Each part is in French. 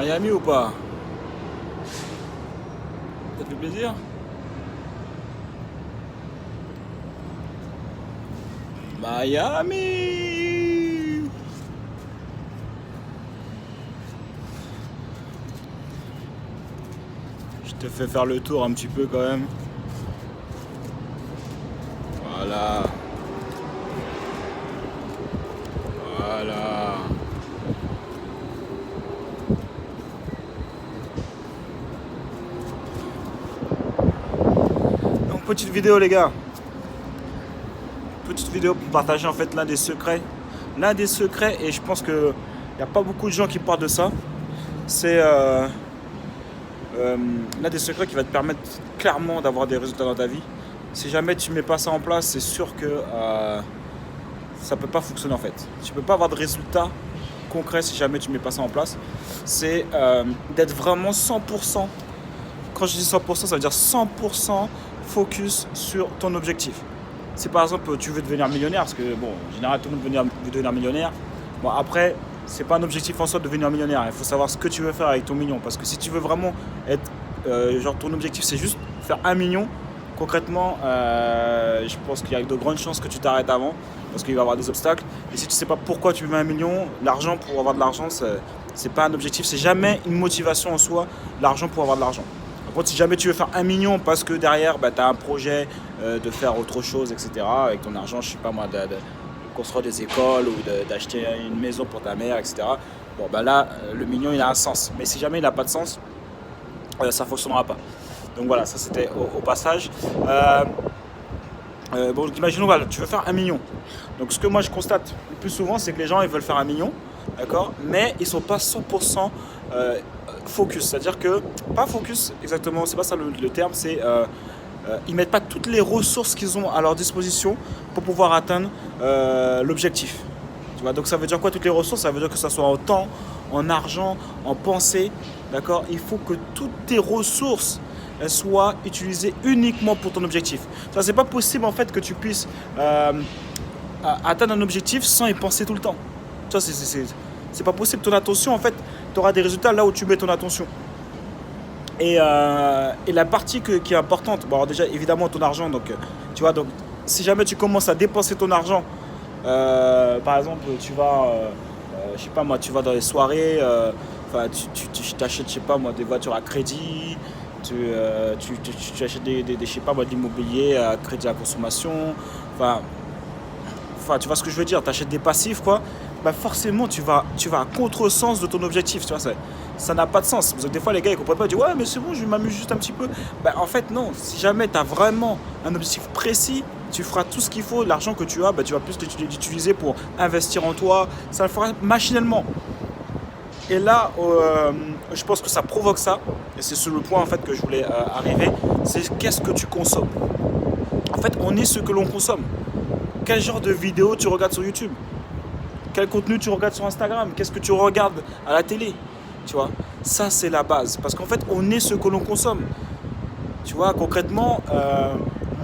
Miami ou pas? Ça te fait plaisir? Miami! Je te fais faire le tour un petit peu quand même. Voilà. Voilà. Donc petite vidéo les gars. Petite vidéo pour partager en fait l'un des secrets. L'un des secrets, et je pense qu'il n'y a pas beaucoup de gens qui parlent de ça. C'est l'un des secrets qui va te permettre clairement d'avoir des résultats dans ta vie. Si jamais tu ne mets pas ça en place, c'est sûr que ça ne peut pas fonctionner en fait. Tu ne peux pas avoir de résultats concrets si jamais tu ne mets pas ça en place. C'est d'être vraiment 100%. Quand je dis 100%, ça veut dire 100% focus sur ton objectif. Si par exemple tu veux devenir millionnaire, parce que bon, en général tout le monde veut devenir millionnaire. Bon après, c'est pas un objectif en soi de devenir millionnaire. Il faut savoir ce que tu veux faire avec ton million. Parce que si tu veux vraiment être, genre ton objectif c'est juste faire 1 million, concrètement, je pense qu'il y a de grandes chances que tu t'arrêtes avant. Parce qu'il va y avoir des obstacles. Et si tu sais pas pourquoi tu veux 1 million, l'argent pour avoir de l'argent, c'est pas un objectif. C'est jamais une motivation en soi, l'argent pour avoir de l'argent. Par contre, si jamais tu veux faire 1 million parce que derrière, tu as un projet de faire autre chose, etc., avec ton argent, je sais pas moi, de construire des écoles ou d'acheter une maison pour ta mère, etc., bon, là, le million, il a un sens. Mais si jamais il n'a pas de sens, ça ne fonctionnera pas. Donc voilà, ça c'était au passage. Bon, imaginons, voilà, tu veux faire 1 million. Donc ce que moi je constate le plus souvent, c'est que les gens, ils veulent faire 1 million, d'accord, mais ils ne sont pas 100% focus. C'est-à-dire que, pas focus exactement, c'est pas ça le terme, c'est ils mettent pas toutes les ressources qu'ils ont à leur disposition pour pouvoir atteindre l'objectif. Tu vois, donc ça veut dire quoi toutes les ressources? Ça veut dire que ça soit en temps, en argent, en pensée, d'accord. Il faut que toutes tes ressources soient utilisées uniquement pour ton objectif. Ça, c'est pas possible en fait que tu puisses atteindre un objectif sans y penser tout le temps. Tu vois, c'est pas possible. Ton attention, en fait, tu auras des résultats là où tu mets ton attention. Et la partie qui est importante, bon, alors déjà évidemment ton argent, donc tu vois, donc si jamais tu commences à dépenser ton argent, par exemple tu vas, je sais pas moi, tu vas dans les soirées, tu t'achètes, je sais pas moi, des voitures à crédit, tu achètes je sais pas moi, de l'immobilier à crédit à consommation, enfin tu vois ce que je veux dire, tu achètes des passifs quoi, forcément tu vas à contresens de ton objectif, tu vois, ça n'a pas de sens. Parce que des fois les gars ils comprennent pas, ils disent ouais mais c'est bon, je m'amuse juste un petit peu. En fait non, si jamais tu as vraiment un objectif précis, tu feras tout ce qu'il faut, l'argent que tu as, tu vas plus l'utiliser pour investir en toi, ça le fera machinalement. Et là, je pense que ça provoque ça, et c'est sur le point en fait que je voulais arriver, c'est qu'est-ce que tu consommes. En fait, on est ce que l'on consomme. Quel genre de vidéos tu regardes sur YouTube? Quel contenu tu regardes sur Instagram? Qu'est-ce que tu regardes à la télé? Tu vois, ça c'est la base. Parce qu'en fait, on est ce que l'on consomme. Tu vois, concrètement,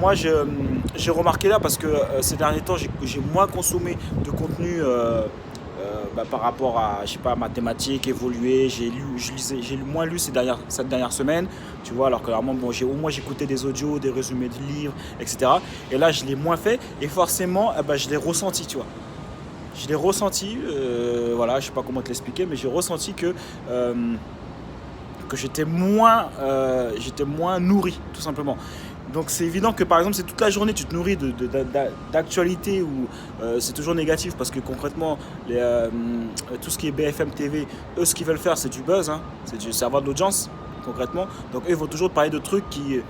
moi j'ai remarqué là parce que ces derniers temps, j'ai moins consommé de contenu par rapport à, je sais pas, mathématiques, évoluer. J'ai moins lu cette dernière semaine. Tu vois, alors que normalement, bon, au moins j'écoutais des audios, des résumés de livres, etc. Et là, je l'ai moins fait. Et forcément, je l'ai ressenti, tu vois. Je l'ai ressenti, voilà, je sais pas comment te l'expliquer, mais j'ai ressenti que j'étais moins nourri, tout simplement. Donc c'est évident que par exemple, si toute la journée tu te nourris d'actualité où c'est toujours négatif, parce que concrètement, tout ce qui est BFM TV, eux ce qu'ils veulent faire c'est du buzz, hein, c'est avoir de l'audience, concrètement. Donc eux ils vont toujours parler de trucs qui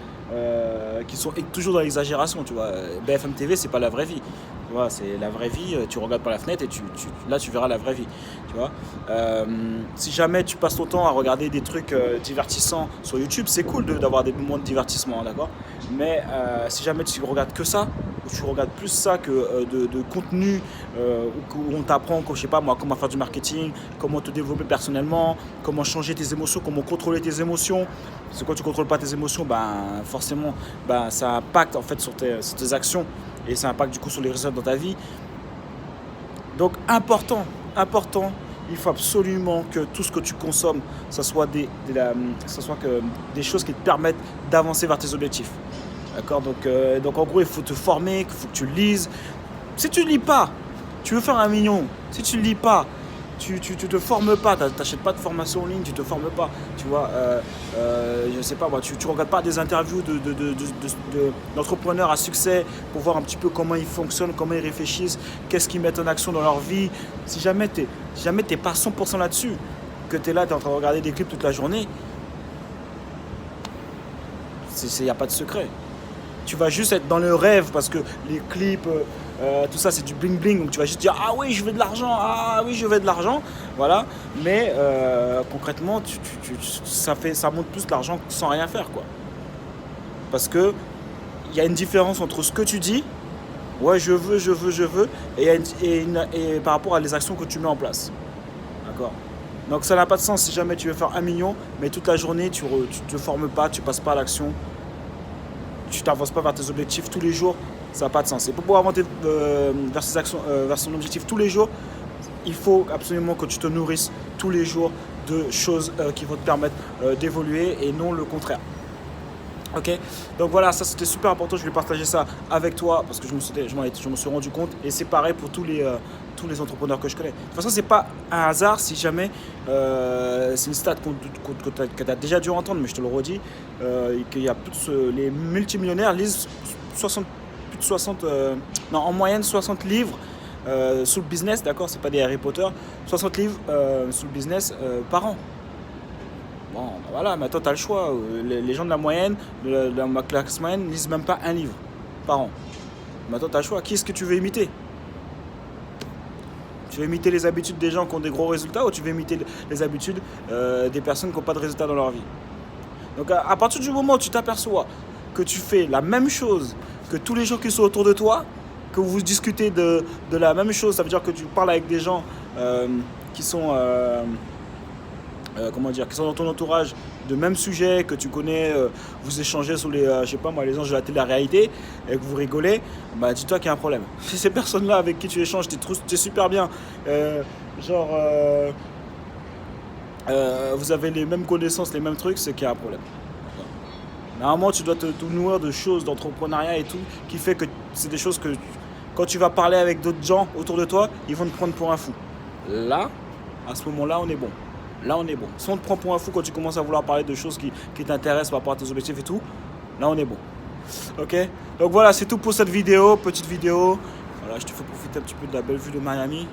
sont toujours dans l'exagération, tu vois. BFM TV c'est pas la vraie vie. Tu vois, c'est la vraie vie, tu regardes par la fenêtre et là tu verras la vraie vie, tu vois. Si jamais tu passes ton temps à regarder des trucs divertissants sur YouTube, c'est cool d'avoir des moments de divertissement, d'accord. Mais si jamais tu regardes que ça, ou tu regardes plus ça que de contenu où on t'apprend, je sais pas moi, comment faire du marketing, comment te développer personnellement, comment changer tes émotions, comment contrôler tes émotions. Parce que quand tu contrôles pas tes émotions, forcément, ça impacte en fait sur tes actions. Et ça impacte du coup sur les résultats dans ta vie. Donc important il faut absolument que tout ce que tu consommes, ça soit des choses qui te permettent d'avancer vers tes objectifs. D'accord, donc en gros, il faut te former, il faut que tu lises. Si tu ne lis pas, tu veux faire 1 million. Si tu ne lis pas, tu te formes pas, tu n'achètes pas de formation en ligne, tu te formes pas. Tu vois, je sais pas, moi, tu regardes pas des interviews d'entrepreneurs à succès pour voir un petit peu comment ils fonctionnent, comment ils réfléchissent, qu'est-ce qu'ils mettent en action dans leur vie. Si jamais tu n'es pas 100% là-dessus, que tu es là, tu es en train de regarder des clips toute la journée, il n'y a pas de secret. Tu vas juste être dans le rêve parce que les clips, tout ça c'est du bling bling, donc tu vas juste dire ah oui je veux de l'argent, ah oui je veux de l'argent, voilà, mais concrètement ça monte plus l'argent sans rien faire quoi. Parce que il y a une différence entre ce que tu dis, ouais je veux, et par rapport à les actions que tu mets en place. D'accord. Donc ça n'a pas de sens si jamais tu veux faire 1 million, mais toute la journée tu te formes pas, tu passes pas à l'action. Tu t'avances pas vers tes objectifs tous les jours, ça n'a pas de sens. Et pour pouvoir avancer vers son objectif tous les jours, il faut absolument que tu te nourrisses tous les jours de choses qui vont te permettre d'évoluer et non le contraire. Ok, donc voilà, ça c'était super important, je vais partager ça avec toi parce que je me suis rendu compte, et c'est pareil pour tous les entrepreneurs que je connais. De toute façon, c'est pas un hasard si jamais, c'est une stat que tu as déjà dû entendre, mais je te le redis, qu'il y a les multimillionnaires lisent en moyenne 60 livres sous le business, d'accord, c'est pas des Harry Potter, 60 livres sous le business par an. Bon, ben voilà, mais toi, tu as le choix. Les gens de la moyenne, de la classe moyenne, lisent même pas un livre par an. Mais toi, tu as le choix. Qui est-ce que tu veux imiter? Tu veux imiter les habitudes des gens qui ont des gros résultats, ou tu veux imiter les habitudes des personnes qui n'ont pas de résultats dans leur vie? Donc, à partir du moment où tu t'aperçois que tu fais la même chose que tous les gens qui sont autour de toi, que vous discutez de la même chose, ça veut dire que tu parles avec des gens qui sont... qui sont dans ton entourage de même sujet, que tu connais, vous échangez sur les, je sais pas moi, les anges de la télé-réalité, et que vous rigolez, bah dis-toi qu'il y a un problème. Si ces personnes-là avec qui tu échanges, t'es super bien, vous avez les mêmes connaissances, les mêmes trucs, c'est qu'il y a un problème. Normalement, tu dois te nourrir de choses, d'entrepreneuriat et tout, qui fait que c'est des choses que, quand tu vas parler avec d'autres gens autour de toi, ils vont te prendre pour un fou. Là, à ce moment-là, on est bon. Là, on est bon. Si on te prend pour un fou quand tu commences à vouloir parler de choses qui t'intéressent par rapport à tes objectifs et tout, là, on est bon. Ok? Donc voilà, c'est tout pour cette vidéo, petite vidéo. Voilà, je te fais profiter un petit peu de la belle vue de Miami.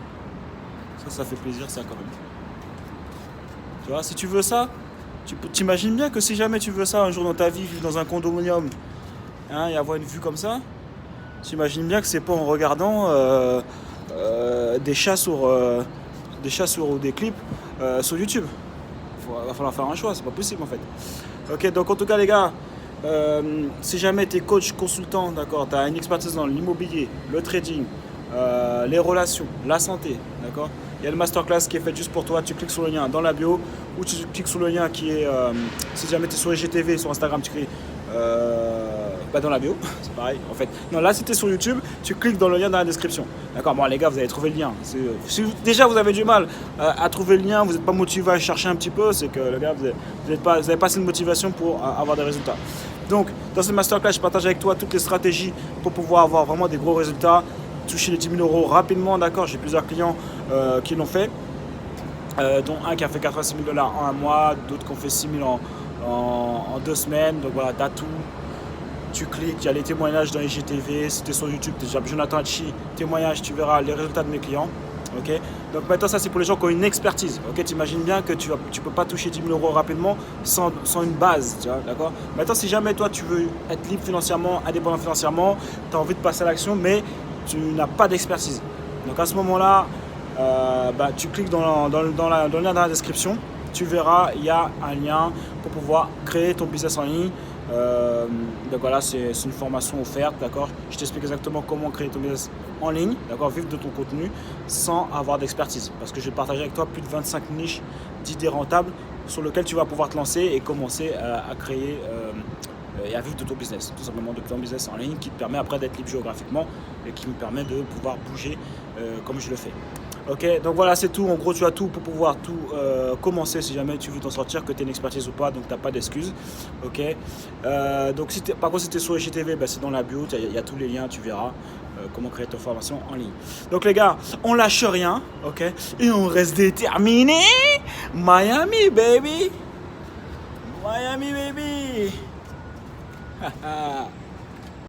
Ça fait plaisir, ça, quand même. Tu vois, si tu veux ça, tu t'imagines bien que si jamais tu veux ça un jour dans ta vie, vivre dans un condominium, hein, et avoir une vue comme ça, tu imagines bien que c'est pas en regardant des chats ou des clips sur YouTube. Il va falloir faire un choix, c'est pas possible en fait. Ok, donc en tout cas les gars, si jamais tu es coach, consultant, d'accord, tu as une expertise dans l'immobilier, le trading, les relations, la santé, d'accord, il y a une masterclass qui est faite juste pour toi. Tu cliques sur le lien dans la bio, ou tu cliques sur le lien qui est, si jamais tu es sur IGTV, sur Instagram, tu cliques dans la bio, c'est pareil en fait. Non, là si tu es sur YouTube, tu cliques dans le lien dans la description. D'accord, bon les gars, vous avez trouvé le lien. Si déjà vous avez du mal à trouver le lien, vous n'êtes pas motivé à chercher un petit peu, c'est que les gars, vous n'avez pas assez de motivation pour avoir des résultats. Donc dans cette masterclass, je partage avec toi toutes les stratégies pour pouvoir avoir vraiment des gros résultats, toucher les 10 000 euros rapidement, d'accord. J'ai plusieurs clients qui l'ont fait, dont un qui a fait 86 000 $ en un mois, d'autres qui ont fait 6 000 en 2 semaines. Donc voilà, t'as tout. Tu cliques, il y a les témoignages dans IGTV. Si tu es sur YouTube, déjà Jonathan Hachi, témoignage, tu verras les résultats de mes clients. Okay, donc maintenant, ça c'est pour les gens qui ont une expertise. Okay, tu imagines bien que tu peux pas toucher 10 000 euros rapidement sans une base. Tu vois, d'accord. Maintenant, si jamais toi tu veux être libre financièrement, indépendant financièrement, tu as envie de passer à l'action, mais tu n'as pas d'expertise. Donc à ce moment-là, tu cliques dans le lien dans la description. Tu verras, il y a un lien pour pouvoir créer ton business en ligne. Donc voilà, c'est une formation offerte, d'accord. Je t'explique exactement comment créer ton business en ligne, d'accord, vivre de ton contenu sans avoir d'expertise, parce que je vais partager avec toi plus de 25 niches d'idées rentables sur lesquelles tu vas pouvoir te lancer et commencer à créer et à vivre de ton business, tout simplement de ton business en ligne qui te permet après d'être libre géographiquement et qui me permet de pouvoir bouger comme je le fais. Ok, donc voilà, c'est tout. En gros, tu as tout pour pouvoir tout commencer si jamais tu veux t'en sortir, que tu aies une expertise ou pas, donc tu n'as pas d'excuses. Ok, donc par contre, si tu es sur IGTV, ben, c'est dans la bio, il y a tous les liens, tu verras comment créer ta formation en ligne. Donc les gars, on lâche rien, ok, et on reste déterminé. Miami, baby! Miami, baby!